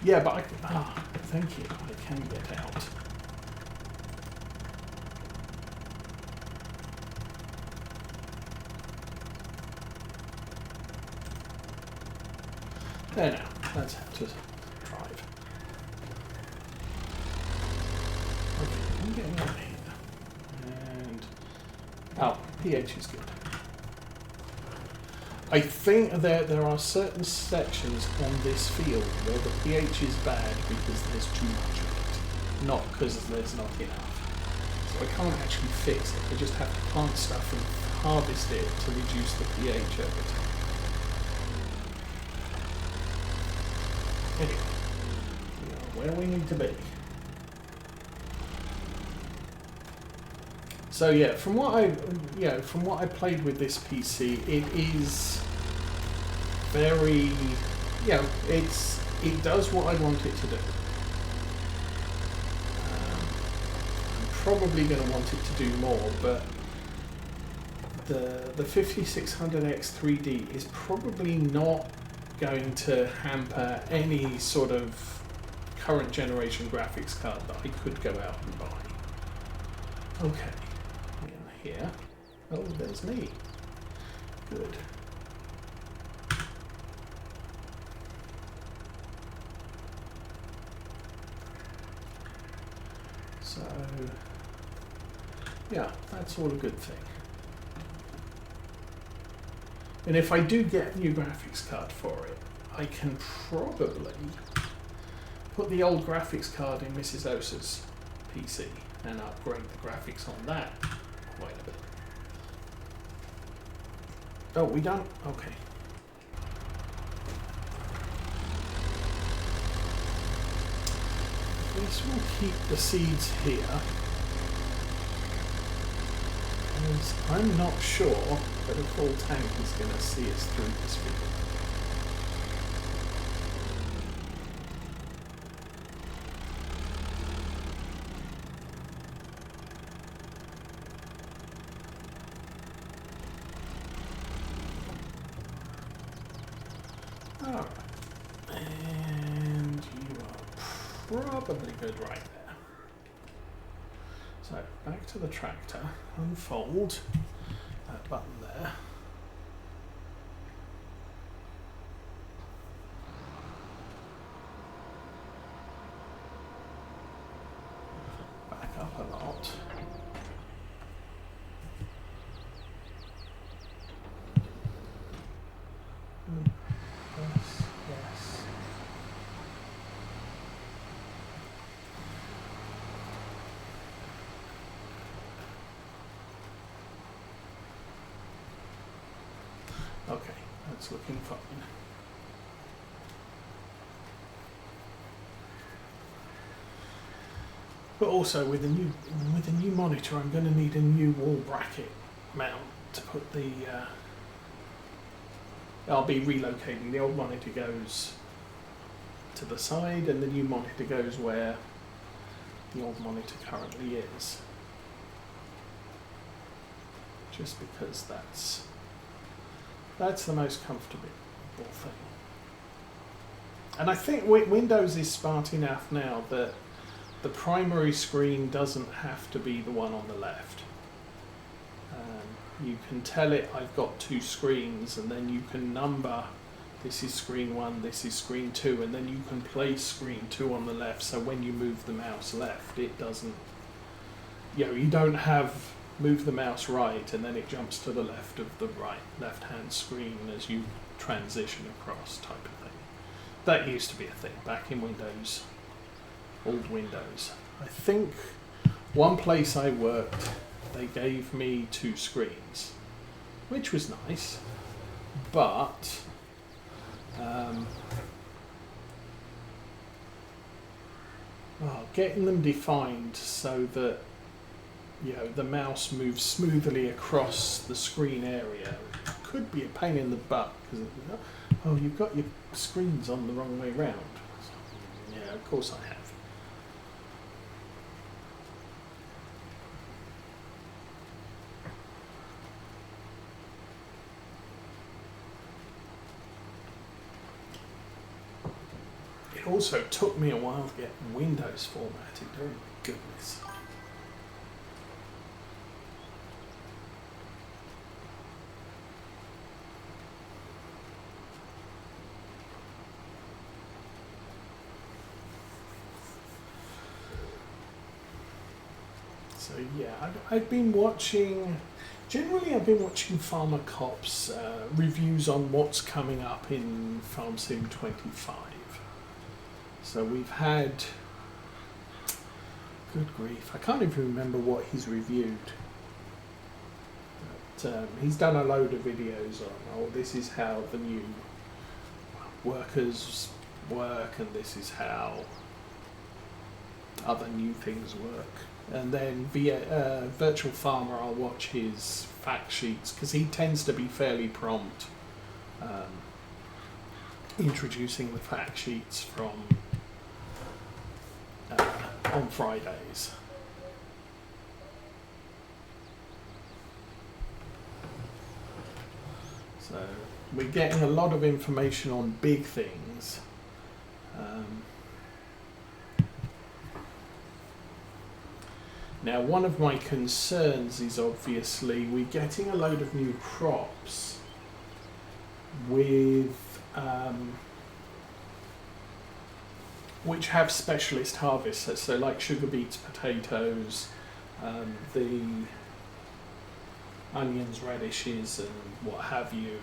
Yeah, but thank you. I can get out. There now. That's how to drive. Okay, I'm getting out here. And pH is good. I think there are certain sections on this field where the pH is bad because there's too much of it, not because there's not enough. So I can't actually fix it. I just have to plant stuff and harvest it to reduce the pH over time. Anyway, we are where we need to be. So yeah, from what I played with this PC, it is very, it does what I want it to do. I'm probably going to want it to do more, but the 5600X 3D is probably not going to hamper any sort of current generation graphics card that I could go out and buy. Okay. Here. Oh, there's me. Good. So, yeah, that's all a good thing. And if I do get a new graphics card for it, I can probably put the old graphics card in Mrs. Osa's PC and upgrade the graphics on that. Quite a bit. Oh, we done? Okay. This will keep the seeds here. Because I'm not sure that a full tank is going to see us through this field. Probably good right there. So back to the tractor, unfold that button there. Back up a lot. Yes, yes. Okay, that's looking fine. But also with the new monitor, I'm going to need a new wall bracket mount to put the. I'll be relocating. The old monitor goes to the side, and the new monitor goes where the old monitor currently is. Just because that's the most comfortable thing. And I think Windows is smart enough now that the primary screen doesn't have to be the one on the left. You can tell it I've got two screens, and then you can number, this is screen 1, this is screen 2, and then you can place screen 2 on the left, so when you move the mouse left, it doesn't, you don't have move the mouse right and then it jumps to the left of the left-hand screen as you transition across type of thing. That used to be a thing back in Windows, old Windows. I think one place I worked, they gave me 2 screens, which was nice, but getting them defined so that the mouse moves smoothly across the screen area could be a pain in the butt because you've got your screens on the wrong way round. Yeah, of course I have. It also took me a while to get Windows formatted. Oh my goodness. So yeah, I've been watching. Generally, I've been watching Farmer Cop's reviews on what's coming up in Farm Sim 25. So we've had, good grief, I can't even remember what he's reviewed. But he's done a load of videos on, oh, this is how the new workers work, and this is how other new things work. And then via Virtual Farmer, I'll watch his fact sheets, because he tends to be fairly prompt introducing the fact sheets from on Fridays. So we're getting a lot of information on big things. Now, one of my concerns is obviously we're getting a load of new crops with which have specialist harvests, so like sugar beets, potatoes, the onions, radishes, and what have you.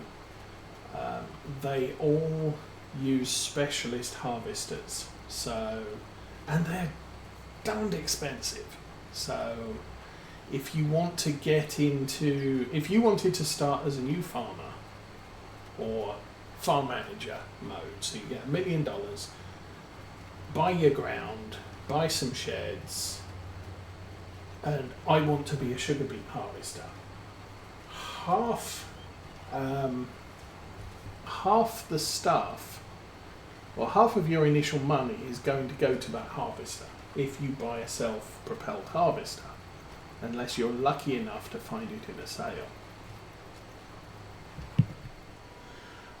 They all use specialist harvesters, so, and they're darned expensive. So if you want to get into, if you wanted to start as a new farmer or farm manager mode, so you get $1 million, buy your ground, buy some sheds, and I want to be a sugar beet harvester, half the stuff, or half of your initial money is going to go to that harvester if you buy a self-propelled harvester, unless you're lucky enough to find it in a sale.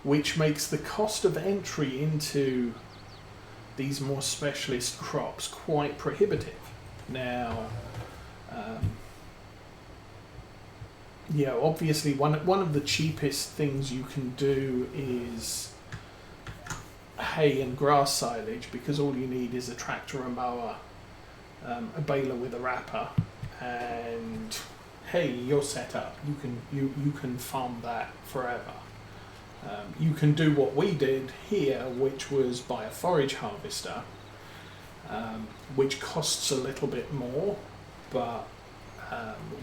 Which makes the cost of entry into these more specialist crops quite prohibitive. Now, yeah, obviously one of the cheapest things you can do is hay and grass silage, because all you need is a tractor, a mower, a baler with a wrapper, and hey, you're set up. You can farm that forever. You can do what we did here, which was buy a forage harvester, which costs a little bit more, but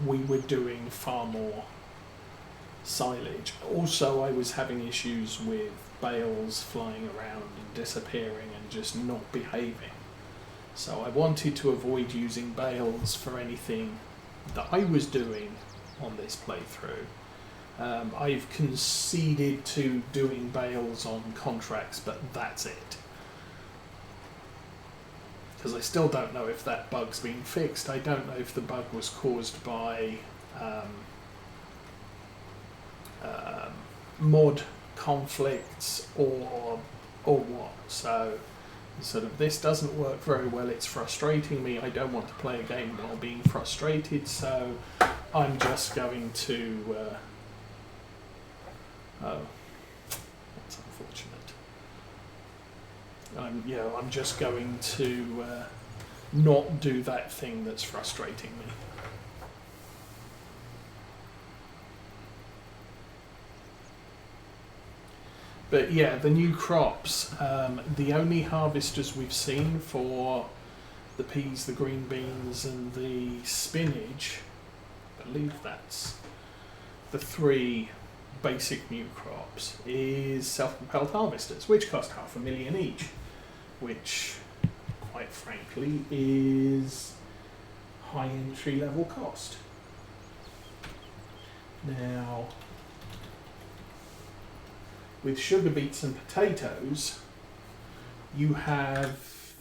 we were doing far more silage. Also, I was having issues with bales flying around and disappearing and just not behaving. So I wanted to avoid using bales for anything that I was doing on this playthrough. I've conceded to doing bales on contracts, but that's it. Because I still don't know if that bug's been fixed. I don't know if the bug was caused by mod conflicts or what. So sort of, this doesn't work very well, it's frustrating me, I don't want to play a game while being frustrated, so I'm just going to oh, that's unfortunate. I'm just going to not do that thing that's frustrating me. But yeah, the new crops, the only harvesters we've seen for the peas, the green beans and the spinach, I believe that's the 3 basic new crops, is self-propelled harvesters, which cost $500,000 each, which quite frankly is high entry level cost. Now, with sugar beets and potatoes, you have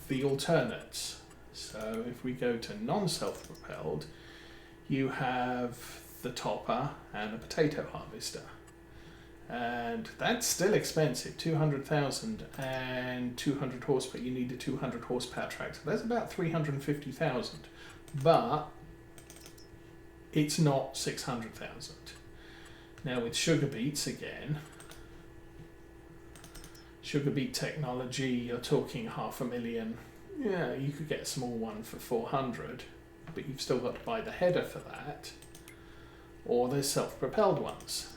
the alternates. So if we go to non-self-propelled, you have the topper and a potato harvester. And that's still expensive, 200,000 and 200 horsepower. You need a 200 horsepower tractor. That's about 350,000, but it's not 600,000. Now with sugar beets again, sugar beet technology, you're talking 500,000. Yeah, you could get a small one for 400, but you've still got to buy the header for that, or there's self-propelled ones.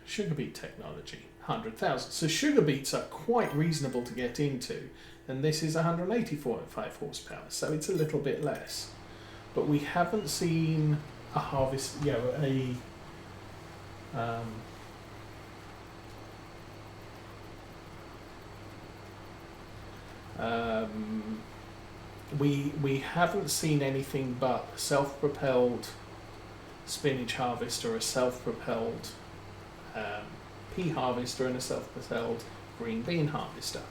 Sugar beet technology, 100,000. So sugar beets are quite reasonable to get into, and this is 185 horsepower, so it's a little bit less. But we haven't seen a harvest, we haven't seen anything but a self-propelled spinach harvester, a self-propelled pea harvester, and a self-propelled green bean harvester,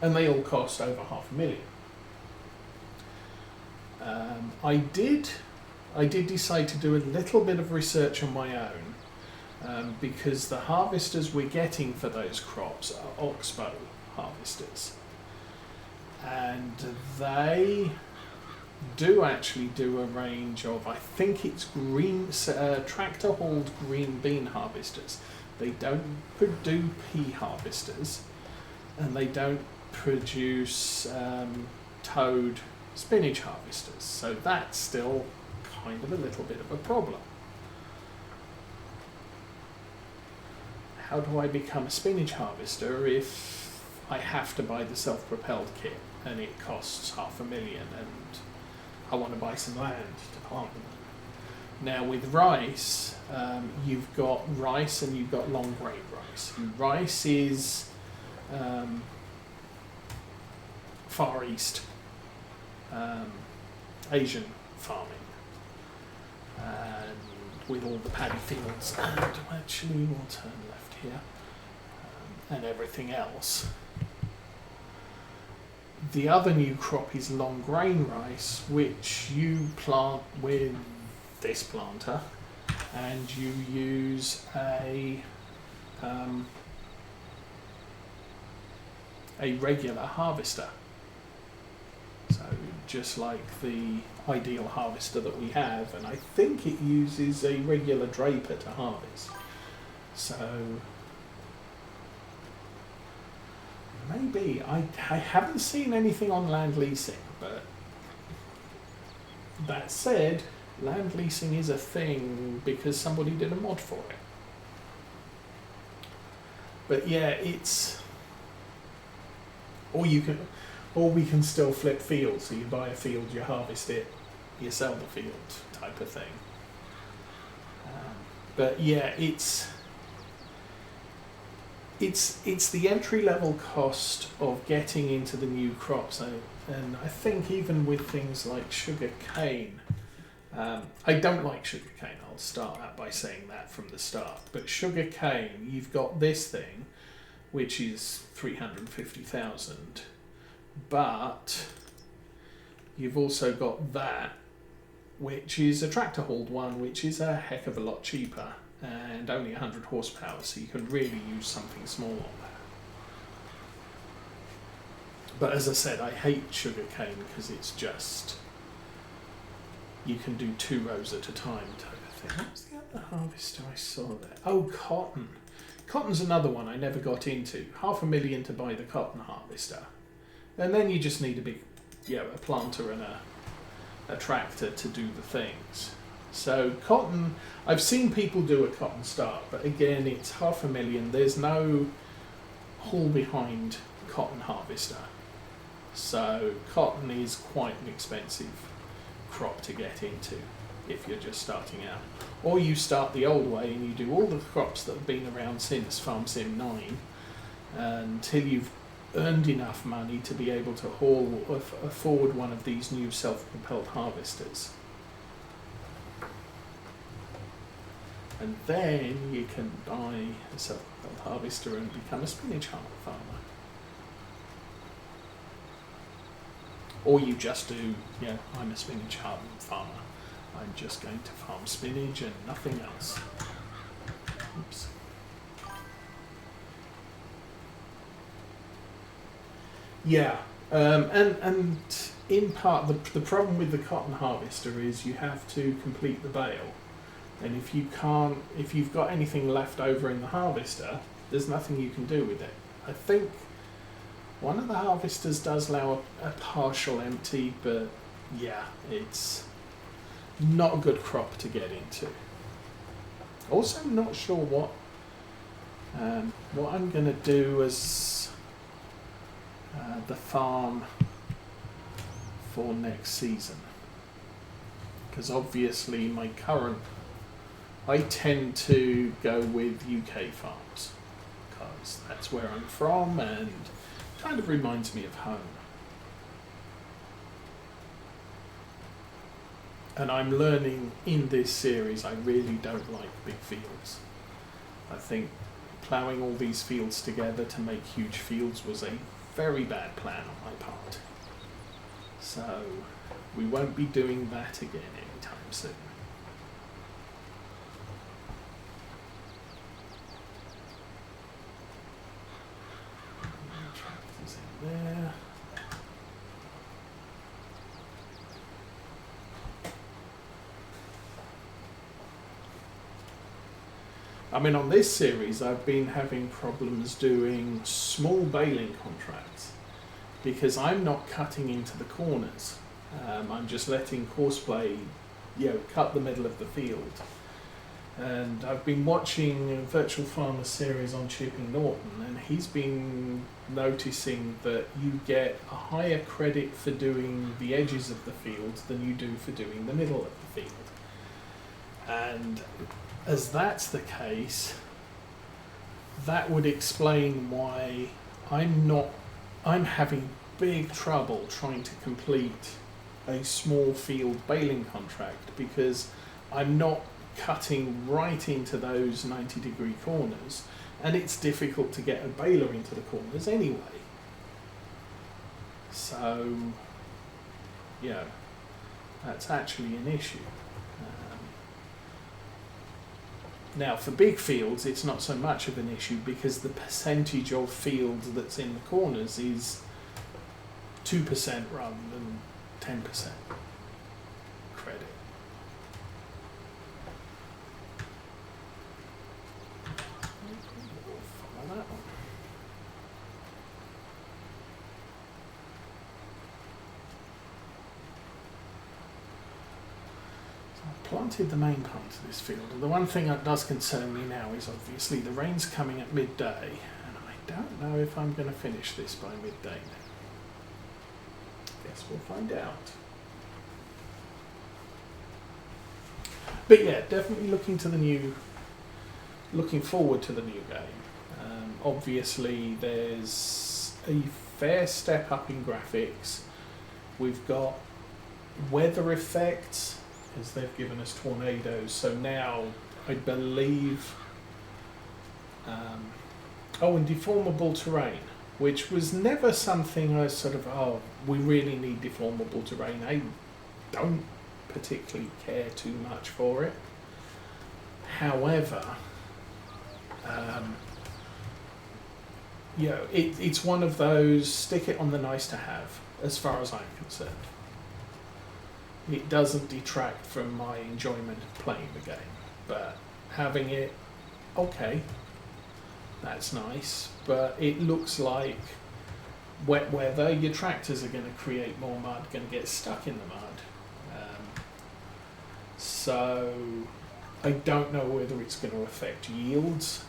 and they all cost over 500,000. I did decide to do a little bit of research on my own, because the harvesters we're getting for those crops are oxbow harvesters, and they do actually do a range of, I think it's tractor hauled green bean harvesters. They don't do pea harvesters, and they don't produce towed spinach harvesters, so that's still kind of a little bit of a problem. How do I become a spinach harvester if I have to buy the self-propelled kit and it costs 500,000 and I want to buy some land to plant them? Now with rice, you've got rice and you've got long grain rice. Rice is Far East Asian farming, and with all the paddy fields, and actually we'll turn left here, and everything else. The other new crop is long grain rice, which you plant with this planter, and you use a regular harvester. So just like the ideal harvester that we have, and I think it uses a regular draper to harvest. So maybe, I haven't seen anything on land leasing, but that said, land leasing is a thing because somebody did a mod for it. But yeah, it's, or we can still flip fields. So you buy a field, you harvest it, you sell the field, type of thing. But yeah, it's the entry-level cost of getting into the new crops, and I think even with things like sugar cane, I don't like sugar cane. I'll start out by saying that from the start. But sugar cane, you've got this thing, which is 350,000, but you've also got that, which is a tractor hauled one, which is a heck of a lot cheaper and only 100 horsepower, so you can really use something small on that. But as I said, I hate sugar cane because it's just, you can do 2 rows at a time type of thing. What was the other harvester I saw there? Oh, cotton. Cotton's another one I never got into. 500,000 to buy the cotton harvester. And then you just need a big, a planter and a tractor to do the things. So cotton, I've seen people do a cotton start, but again, it's 500,000. There's no haul behind cotton harvester. So cotton is quite an expensive crop to get into if you're just starting out. Or you start the old way and you do all the crops that have been around since Farm Sim 9 until you've earned enough money to be able to afford one of these new self-propelled harvesters. And then you can buy a self-propelled harvester and become a spinach farmer. Or you just do, I'm a spinach farmer. I'm just going to farm spinach and nothing else. Oops. Yeah, and in part the problem with the cotton harvester is you have to complete the bale, and if you've got anything left over in the harvester, there's nothing you can do with it. I think one of the harvesters does allow a partial empty, but yeah, it's not a good crop to get into. Also, not sure what I'm going to do as the farm for next season, because obviously I tend to go with UK farms because that's where I'm from and kind of reminds me of home. And I'm learning in this series I really don't like big fields. I think ploughing all these fields together to make huge fields was a very bad plan on my part. So we won't be doing that again anytime soon. Tractors in there. I mean, on this series, I've been having problems doing small baling contracts because I'm not cutting into the corners. I'm just letting horseplay, cut the middle of the field. And I've been watching a Virtual Farmer series on Chipping Norton, and he's been noticing that you get a higher credit for doing the edges of the field than you do for doing the middle of the field. And as that's the case, that would explain why I'm having big trouble trying to complete a small field baling contract, because I'm not cutting right into those 90-degree corners, and it's difficult to get a baler into the corners anyway. So, that's actually an issue. Now, for big fields, it's not so much of an issue because the percentage of field that's in the corners is 2% rather than 10% credit. Follow that one. Planted the main part of this field, and the one thing that does concern me now is obviously the rain's coming at midday, and I don't know if I'm going to finish this by midday now. Guess we'll find out. But yeah, definitely looking forward to the new game. Obviously there's a fair step up in graphics. We've got weather effects, as they've given us tornadoes, so now I believe and deformable terrain, which was never something I sort of, we really need deformable terrain. I don't particularly care too much for it. However, it's one of those stick it on the nice to have as far as I'm concerned. It doesn't detract from my enjoyment of playing the game, but having it, okay, that's nice, but it looks like wet weather, your tractors are going to create more mud, going to get stuck in the mud. So I don't know whether it's going to affect yields.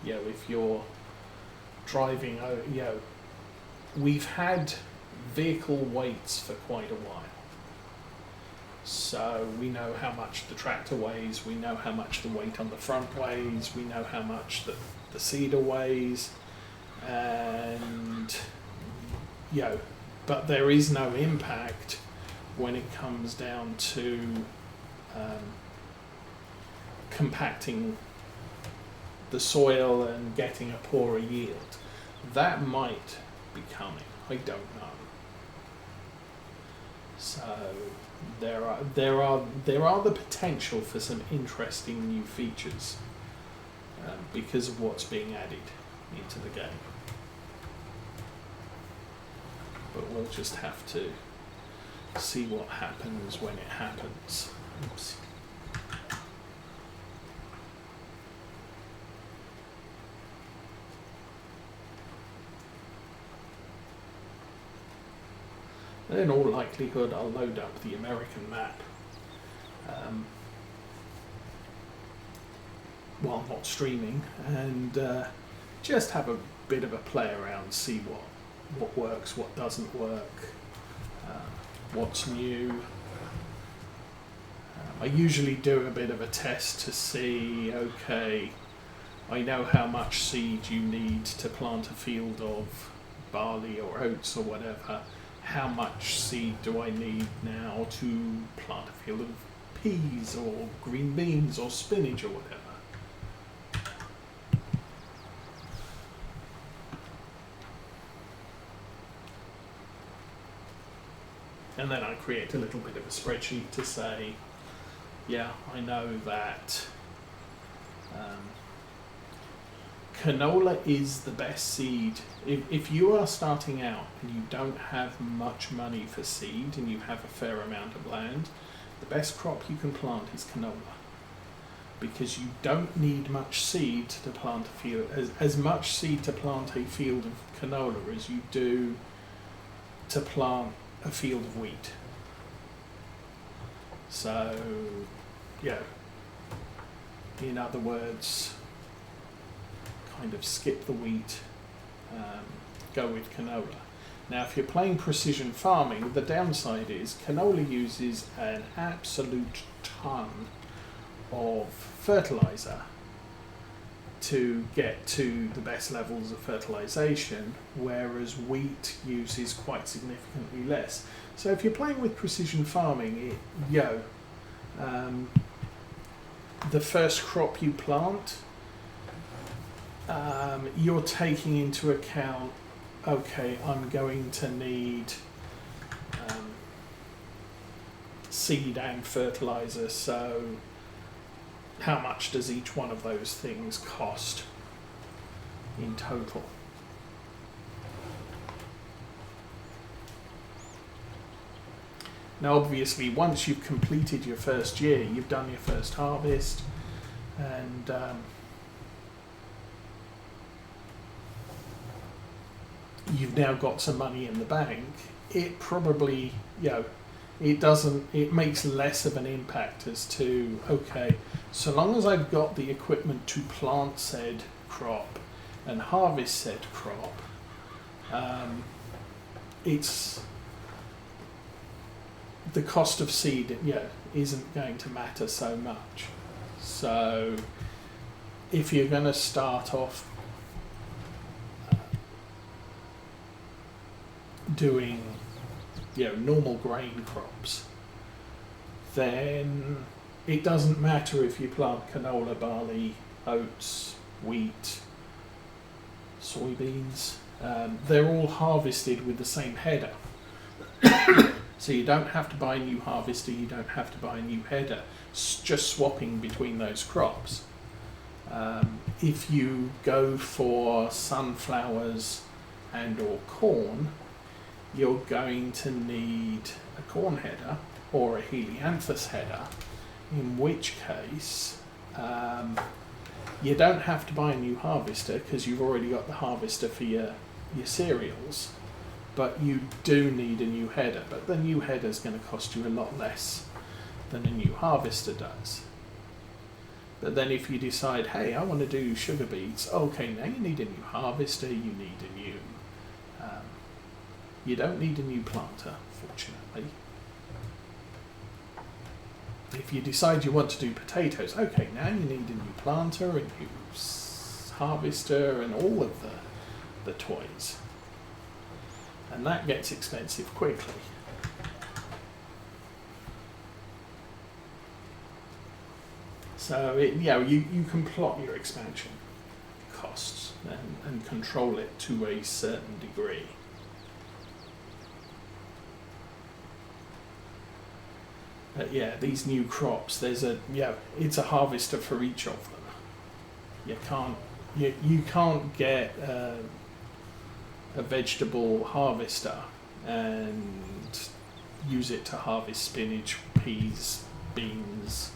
If you're driving, we've had vehicle waits for quite a while. So we know how much the tractor weighs, we know how much the weight on the front weighs, we know how much the seeder weighs, and but there is no impact when it comes down to compacting the soil and getting a poorer yield. That might be coming, I don't know. So there are the potential for some interesting new features because of what's being added into the game. But we'll just have to see what happens when it happens. Oops. In all likelihood, I'll load up the American map while not streaming, and just have a bit of a play around, see what works, what doesn't work, what's new. I usually do a bit of a test to see, okay, I know how much seed you need to plant a field of barley or oats or whatever. How much seed do I need now to plant a field of peas or green beans or spinach or whatever? And then I create a little bit of a spreadsheet to say, yeah, I know that canola is the best seed. If you are starting out and you don't have much money for seed and you have a fair amount of land, the best crop you can plant is canola, because you don't need much seed to plant a field, as much seed to plant a field of canola as you do to plant a field of wheat. So, yeah, in other words, kind of skip the wheat, go with canola. Now, if you're playing precision farming, the downside is canola uses an absolute ton of fertilizer to get to the best levels of fertilization, whereas wheat uses quite significantly less. So if you're playing with precision farming, the first crop you plant, you're taking into account, okay, I'm going to need seed and fertilizer, so how much does each one of those things cost in total? Now obviously once you've completed your first year, you've done your first harvest, and you've now got some money in the bank, it probably, it makes less of an impact as to, okay, so long as I've got the equipment to plant said crop and harvest said crop, it's the cost of seed, isn't going to matter so much. So if you're going to start off doing normal grain crops, then it doesn't matter if you plant canola, barley, oats, wheat, soybeans. They're all harvested with the same header. So you don't have to buy a new harvester, you don't have to buy a new header, just swapping between those crops. If you go for sunflowers and or corn, you're going to need a corn header or a helianthus header, in which case you don't have to buy a new harvester because you've already got the harvester for your cereals, but you do need a new header. But the new header is going to cost you a lot less than a new harvester does. But then if you decide, hey, I want to do sugar beets, okay, now you need a new harvester, you need a new you don't need a new planter, fortunately. If you decide you want to do potatoes, okay, now you need a new planter, a new harvester, and all of the toys. And that gets expensive quickly. So you can plot your expansion costs and control it to a certain degree. But these new crops, it's a harvester for each of them. You can't You can't get a vegetable harvester and use it to harvest spinach, peas, beans,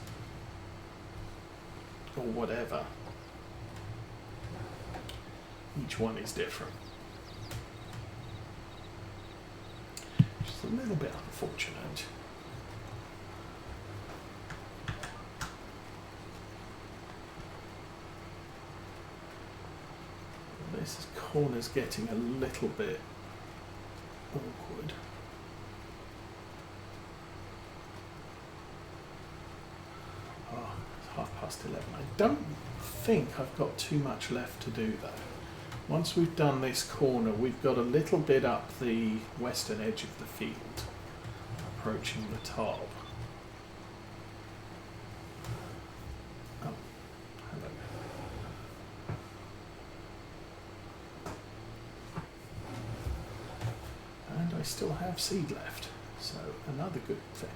or whatever. Each one is different. Just a little bit unfortunate. This corner's getting a little bit awkward. Oh, it's 11:30. I don't think I've got too much left to do though. Once we've done this corner, we've got a little bit up the western edge of the field, approaching the top. Oh, hello. And I still have seed left, so another good thing.